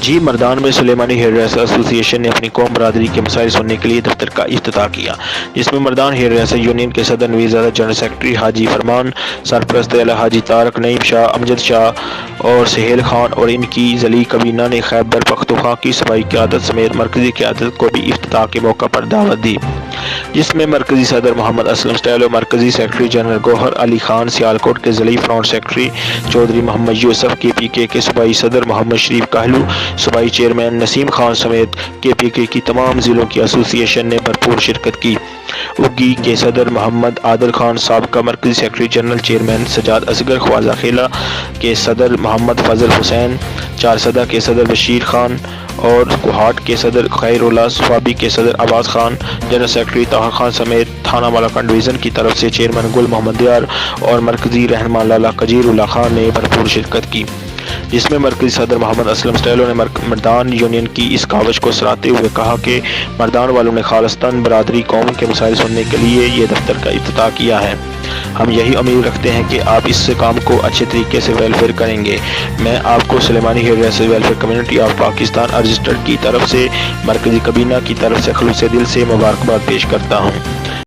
جی مردان میں سلیمانی hair dresser ایسوسی ایشن نے اپنی قوم برادری کے مسائل سننے کے لیے دفتر کا افتتاح کیا، جس میں مردان ہیئر ڈریسر یونین کے صدر نوید زادہ، جنرل سیکرٹری حاجی فرمان، سرپرست اعلیٰ حاجی طارق، نعیم شاہ، امجد شاہ اور سہیل خان اور ان کی ذلیل کابینہ نے خیبر پختونخوا کی صوبائی قیادت سمیت مرکزی قیادت کو بھی افتتاح کے موقع پر دعوت دی، جس میں مرکزی صدر محمد اسلم سٹیلو، مرکزی سیکرٹری جنرل گوہر علی خان، سیالکوٹ کے ضلعی فرنٹ سیکرٹری چودھری محمد یوسف، KPK کے صوبائی صدر محمد شریف کاہلو، صوبائی چیئرمین نسیم خان سمیت KPK کی تمام ضلعوں کی ایسوسی ایشن نے بھرپور شرکت کی۔ اگی کے صدر محمد عادل خان، سابقہ مرکزی secretary general chairman Sajjad Asghar, Khwaja Khela کے صدر محمد فضل حسین، چارسدہ کے صدر بشیر خان اور کوہاٹ کے صدر خیر اللہ، صوابی کے صدر عباس خان، جنرل سیکرٹری طاہر خان سمیت تھانہ مالاکنڈ ڈویژن کی طرف سے چیئرمین گل محمد دیار اور مرکزی رہنما لالا کجیر اللہ خان نے بھرپور شرکت کی، جس میں مرکزی صدر محمد اسلم سٹیلو نے مردان یونین کی اس کاوش کو سراہتے ہوئے کہا کہ مردان والوں نے خالصتاً برادری قوم کے مسائل سننے کے لیے یہ دفتر کا افتتاح کیا ہے۔ ہم یہی امید رکھتے ہیں کہ آپ اس کام کو اچھے طریقے سے ویلفیئر کریں گے۔ میں آپ کو Sulemani hairdresser welfare community of Pakistan registered کی طرف سے مرکزی کابینہ کی طرف سے خلوص دل سے مبارکباد پیش کرتا ہوں۔